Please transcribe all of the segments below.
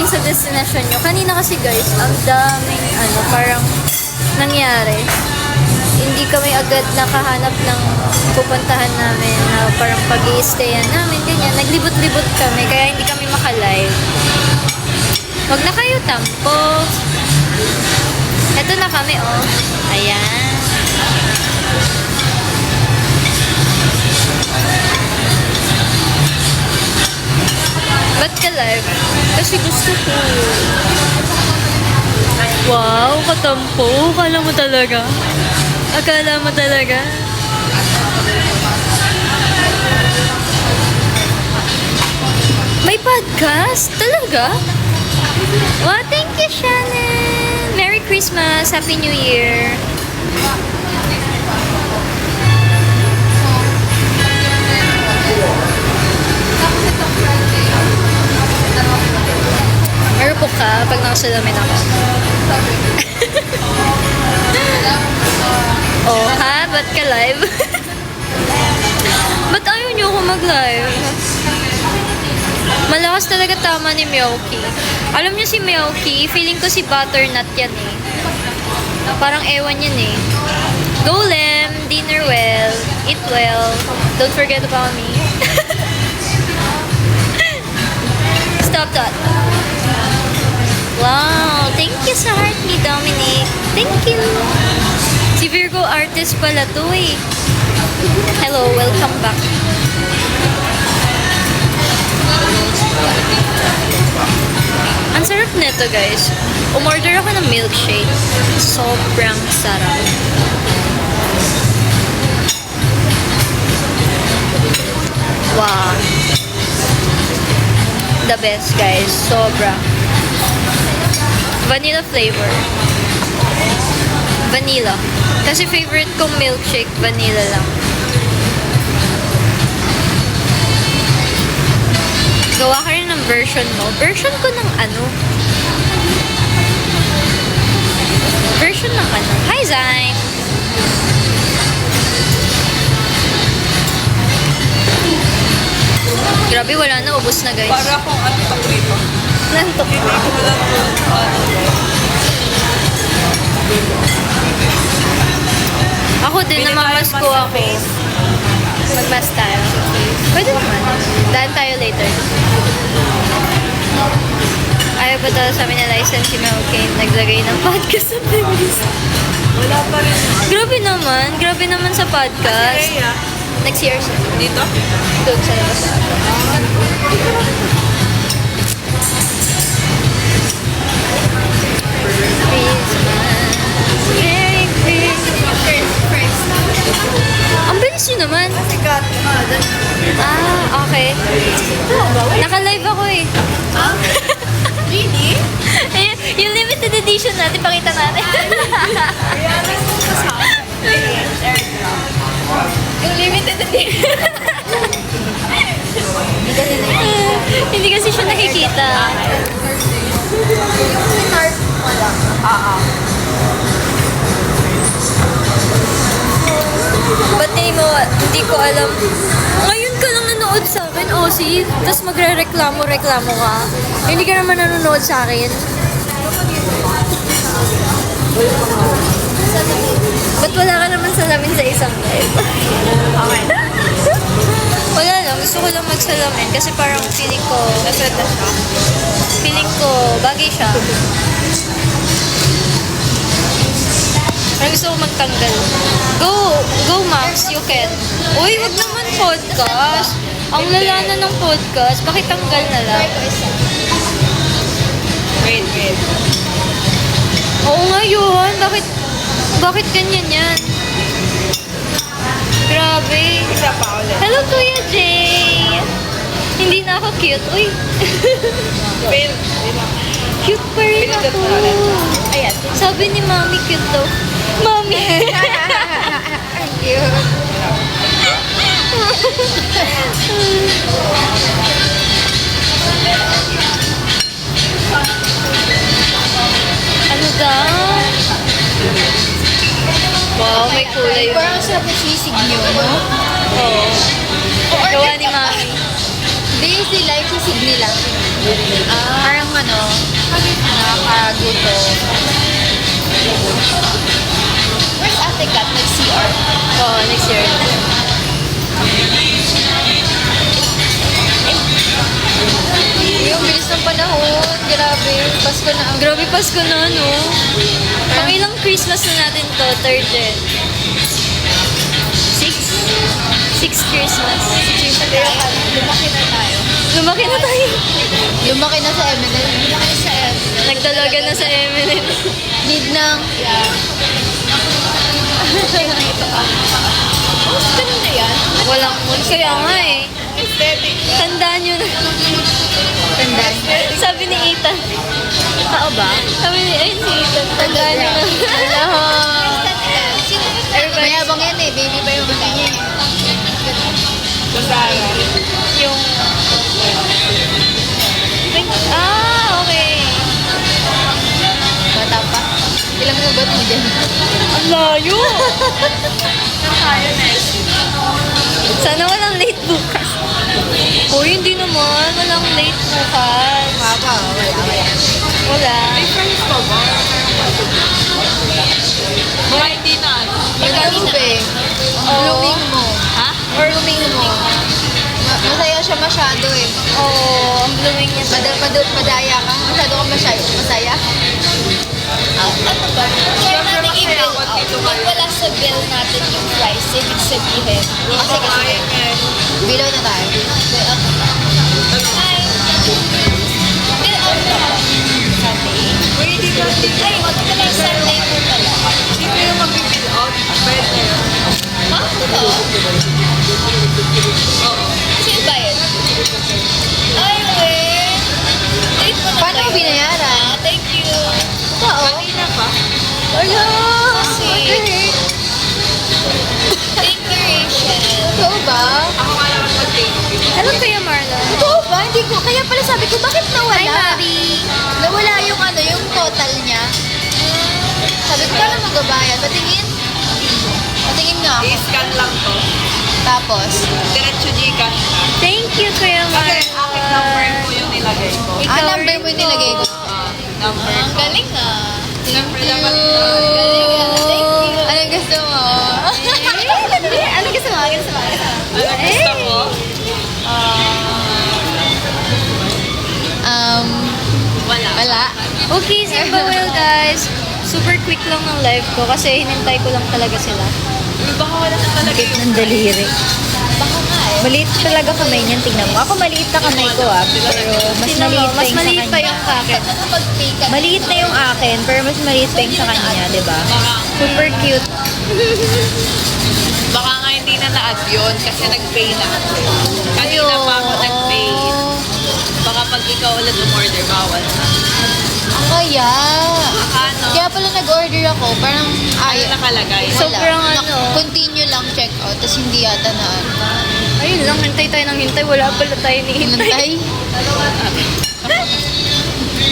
pagdating sa destination nyo. Kanina kasi guys, ang daming parang nangyari. Hindi kami agad nakahanap ng pupuntahan namin na parang pag-i-stayan namin, ganyan. Naglibot-libot kami, kaya hindi kami makalive. Huwag na kayo tampo. Eto na kami, oh. Ayan. Ba't ka live? Kasi gusto ko. Wow, katampo. Akala mo talaga. Akala mo talaga. May podcast? Talaga? Wow, thank you, Shannon. Merry Christmas. Happy New Year. Marupok ka pag nakasalamin ako. Oh, ha? Ba't ka live? Ba't ayaw niyo ako mag-live? Malakas talaga tama ni Miyauki. Alam niyo si Miyauki, feeling ko si Butternut yan eh. Parang ewan yan eh. Golem, dinner well, eat well, don't forget about me. Stop that. Wow, thank you sa heart ni Dominic. Thank you. Si Virgo artist pala to eh. Hello, welcome back. Ang sarap nito guys. Umorder ako ng milkshake. Sobrang sarap. Wow. The best guys. Sobra. Vanilla flavor. Vanilla. Kasi favorite kong milkshake, vanilla lang. Gawa ka rin ng version mo. Version ko ng ano? Version ng ano? Hi, Zayn! Grabe, wala na. Ubus na, guys. Para akong antok dito. Nantok. Hindi ko lang Ako din, namamasko ako. Magmask tayo. Pwede naman. Daan tayo later. Ayaw pa daw sa amin na license si Mel Kane naglagay ng podcast sa playlist. Wala pa rin. Grabe naman. Grabe naman sa podcast. Next year siya. Dito? Doon sa labas. Merry Christmas. Ang bilis yun naman. Sikat. Ah, okay. Naka-live ako eh. Really? Ayun, yung limited edition natin, pakita natin. Yung limited edition. Hindi kasi siya nakikita. Yung heart mo lang. Ba't hindi ko alam. Ngayon ka lang nanood sa akin, Osi. Tapos magre-reklamo ka. Hindi ka naman nanonood sa akin. Ba't wala ka naman salamin sa isang live? Okay. Wala lang. Gusto ko lang magsalamin kasi parang feeling ko bagay siya. Parang gusto ko magtanggal. Go Max, you can. Uy, wag naman podcast. Ang lala na ng podcast. Pakitanggal na lang. Wait. Oo nga yun. Bakit ganyan yan? Grabe. Isa pa ulit. Hello, Kuya Jay. Hindi na ako cute. Uy. Fail. Cute pa rin ako. Ayan. Sabi ni Mami, cute daw. Mami. Cute. Ano daw? Wow, may kulay yun. Parang sa sisig nyo, no? Oo. Gawa ni Mami. Daisy life sa Sydney lang. Parang ano, nakakaguto. Where's Ate Kat? Nag-CR. Oo, next year. Yung bilis ng panahon. Grabe. Pasko na ang... Grabe, Pasko na, no? Pang ilang Christmas na natin to? Third gen. Six Christmas. Pero lumaki na tayo. Lumaki na tayo. Lumaki na sa M&M. Lumaki sa M. Nagdalaga na sa M&M. Need ng... Yeah. Oh, ganun na yan. Walang mood. Kaya nga eh. Aesthetic na. Tandaan nyo na. Tandaan. Sabi ni Ethan. Tao ba? Sabi ni Ethan. Tandaan nyo na. Everybody. Mayabang yan eh. Baby pa yung mata niya eh. Basara. Yung... okay. Bata pa. Ilang ugat mo dyan? Ang layo! Tayo next. Sana walang late bukas. Uy, hindi naman. Walang late bukas. Papa, wala. Wala. May friends pa ba? Baka hindi na. Magkalube. Blooming mo. Ha? Or blooming mo. Masaya siya masyado eh. Oo, ang blooming niya. Madaya ka. Masyado ka masaya. Ano ba? Try natin i-bill out. Pag wala sa bill natin yung price, ibig sabihin. Kasi. Bilaw na tayo. Bill out na. Hi! Bill out na. Sunday? Uy, di ba? Ay, magkala Sunday po pala. Hindi ko yung mag-bill out. Bayad na yun. Ha? Ito? Oo. Sino bayad? Ay, wait. Date mo na Paano mo kayo. binayaran? Ah, thank you. Oo. Kanina pa? Ala! Kasi- Thank you, Rachel. Totoo ba? Ako nga naman mag-date. Ano kaya, Marla? Totoo ba? Hindi ko. Kaya pala sabi ko, bakit nawala? Hi, Mari. Nawala yung ano, yung total niya. Sabi ko, paano magabayad? Patingin? Patingin nga ako. I-scan lang to. Tapos, Diretso Gcash na. Thank you, Kuya Marla. Kasi aking number mo yung nilagay ko. number mo yung nilagay ko. Number Ang ko. galing ah. Siyempre dapat Galing ah. Thank you. Anong gusto mo? Ano gusto mo? Ano gusto mo? Ano gusto ko? Wala. Wala. Okay, simple well, guys. Super quick lang ng live ko kasi hinintay ko lang talaga sila. Baka wala na talaga Sakit yung ng daliri. Baka nga eh. Maliit talaga kamay niyan, tingnan mo. Ako maliit na kamay ko pero mas maliit pa mas yung sa maliit pa kanya. yung sa akin. Nakapag-pay ka. Maliit na yung akin, pero mas maliit pa yung sa kanya, di ba? Super cute. Baka nga hindi na na-add yun kasi nag-pay na ako. Kanina pa ako nag-pay. Baka pag ikaw ulit umorder, bawal na. Ang kaya. Ano? Kaya pala nag-order ako, parang Ano nakalagay? wala. Sobrang ano. Continue lang check out, tapos hindi yata na ano. Ayun lang, hintay tayo ng hintay. Wala pala tayo ni hintay. Hintay.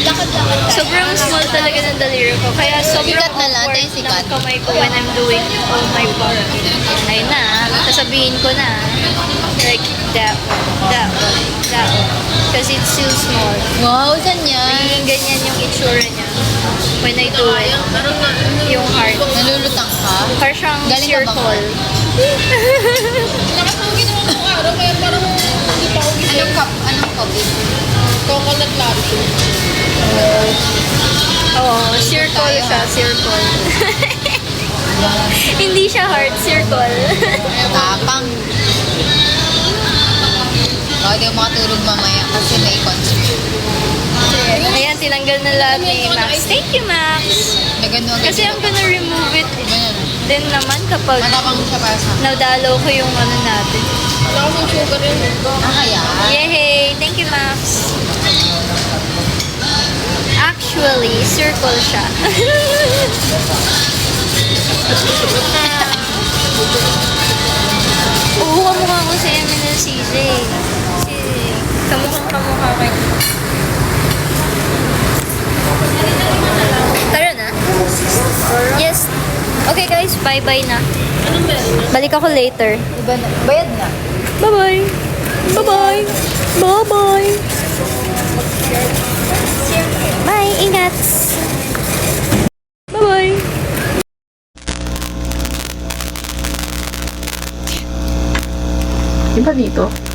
Lakad-lakad tayo. Sobrang small talaga ng daliri ko. Kaya sobrang Sikat na lang, awkward tayo sikat. ng kamay ko when I'm doing all my part. Ayun na, sasabihin ko na. Like, that one. Because it's still small. Wow, saan yan? Nagiging ganyan yung itsura niya. When I do it. Yung heart. Nalulutang ka? Parang siyang Galing ka bang- circle. Nakatawagin naman ako araw, kaya parang hindi pa ako gising. Anong coffee? Coconut latte. Oo, circle siya, circle. Hindi siya heart, circle. Tapang. Baka di ako makatulog mamaya kasi may concert. Ayan, tinanggal na lahat ni Max. Thank you, Max. Nagano agad. Kasi I'm gonna remove it Ganun. din naman kapag Matapang siya para sa akin. nadalaw ko yung ano natin. Wala ko ng sugar yun. Kaya. Yay! Thank you, Max. Actually, circle siya. Oo, kamukha ko si Eminem CJ. Si kamukhang kamukha kay. Tara na. Yes. Okay guys, bye-bye na. Anong meron? Balik ako later. Iba na. Bayad na. Bye-bye. Bye-bye! Bye-bye! Bye! Ingat! Bye-bye! Di ba dito?